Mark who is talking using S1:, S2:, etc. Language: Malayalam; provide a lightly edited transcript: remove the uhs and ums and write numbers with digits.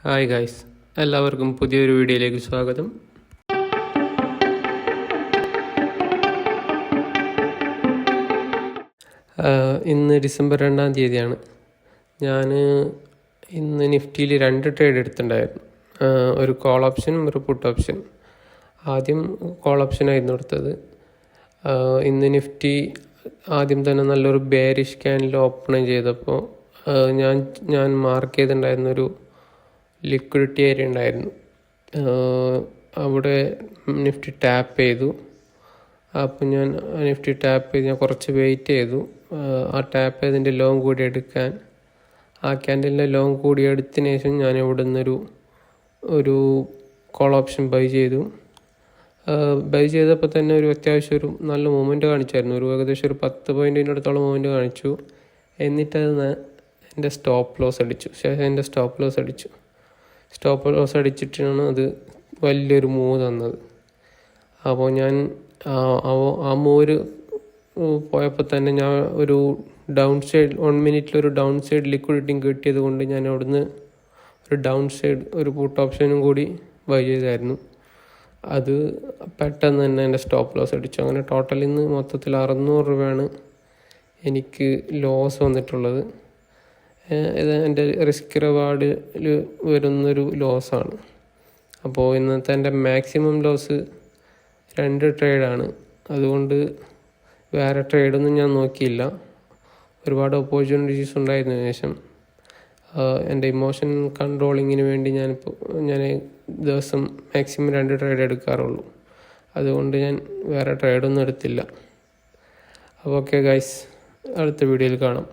S1: ഹായ് ഗായ്സ്, എല്ലാവർക്കും പുതിയൊരു വീഡിയോയിലേക്ക് സ്വാഗതം. ഇന്ന് ഡിസംബർ 2-ാം തീയതിയാണ്. ഞാൻ ഇന്ന് നിഫ്റ്റിയിൽ 2 ട്രേഡ് എടുത്തിട്ടുണ്ടായിരുന്നു. ഒരു കോൾ ഓപ്ഷനും ഒരു പുട്ട് ഓപ്ഷനും. ആദ്യം കോൾ ഓപ്ഷനായിരുന്നു എടുത്തത്. ഇന്ന് നിഫ്റ്റി ആദ്യം തന്നെ നല്ലൊരു ബെയറിഷ് ക്യാൻഡിൽ ഓപ്പൺ ചെയ്തപ്പോൾ ഞാൻ മാർക്ക് ചെയ്തിട്ടുണ്ടായിരുന്നൊരു ലിക്വിഡിറ്റി ഏരിയ ഉണ്ടായിരുന്നു. അവിടെ നിഫ്റ്റി ടാപ്പ് ചെയ്തു. അപ്പോൾ ഞാൻ നിഫ്റ്റി ടാപ്പ് ചെയ്ത് ഞാൻ കുറച്ച് വെയിറ്റ് ചെയ്തു. ആ ടാപ്പ് ചെയ്തതിൻ്റെ ലോങ് കൂടി എടുക്കാൻ, ആ ക്യാൻഡലിൻ്റെ ലോങ് കൂടി എടുത്തതിന് ശേഷം ഞാൻ ഇവിടെ നിന്നൊരു കോൾ ഓപ്ഷൻ ബൈ ചെയ്തു. ബൈ ചെയ്തപ്പോൾ തന്നെ ഒരു അത്യാവശ്യം ഒരു നല്ല മൂവ്മെൻറ്റ് കാണിച്ചായിരുന്നു. ഏകദേശം ഒരു 10 പോയിൻറ്റിൻ്റെ അടുത്തോളം മൂവ്മെൻറ്റ് കാണിച്ചു. എന്നിട്ടത് എൻ്റെ സ്റ്റോപ്പ് ലോസ് അടിച്ചു. സ്റ്റോപ്പ് ലോസ് അടിച്ചിട്ടാണ് അത് വലിയൊരു മൂവ് തന്നത്. അപ്പോൾ ഞാൻ ആ മൂവ് പോയപ്പോൾ തന്നെ ഞാൻ ഒരു ഡൗൺ സൈഡ് 1 മിനിറ്റിലൊരു ഡൗൺ സൈഡ് ലിക്വിഡിറ്റിയും കിട്ടിയത് കൊണ്ട് ഞാൻ അവിടുന്ന് ഒരു ഡൗൺ സൈഡ് ഒരു പുട്ട് ഓപ്ഷനും കൂടി ബൈ ചെയ്തായിരുന്നു. അത് പെട്ടെന്ന് തന്നെ എൻ്റെ സ്റ്റോപ്പ് ലോസ് അടിച്ചു. അങ്ങനെ ടോട്ടൽ ഇന്ന് മൊത്തത്തിൽ 600 രൂപയാണ് എനിക്ക് ലോസ് വന്നിട്ടുള്ളത്. ഇത് എൻ്റെ റിസ്ക് റിവാർഡിൽ വരുന്നൊരു ലോസാണ്. അപ്പോൾ ഇന്നത്തെ എൻ്റെ മാക്സിമം ലോസ് 2 ട്രേഡാണ്. അതുകൊണ്ട് വേറെ ട്രേഡൊന്നും ഞാൻ നോക്കിയില്ല. ഒരുപാട് ഓപ്പർച്യൂണിറ്റീസ് ഉണ്ടായതിനു ശേഷം എൻ്റെ ഇമോഷൻ കൺട്രോളിങ്ങിന് വേണ്ടി ഞാൻ ദിവസം മാക്സിമം 2 ട്രേഡ് എടുക്കാറുള്ളൂ. അതുകൊണ്ട് ഞാൻ വേറെ ട്രേഡൊന്നും എടുത്തില്ല. അപ്പോൾ ഓക്കെ ഗൈസ്, അടുത്ത വീഡിയോയിൽ കാണാം.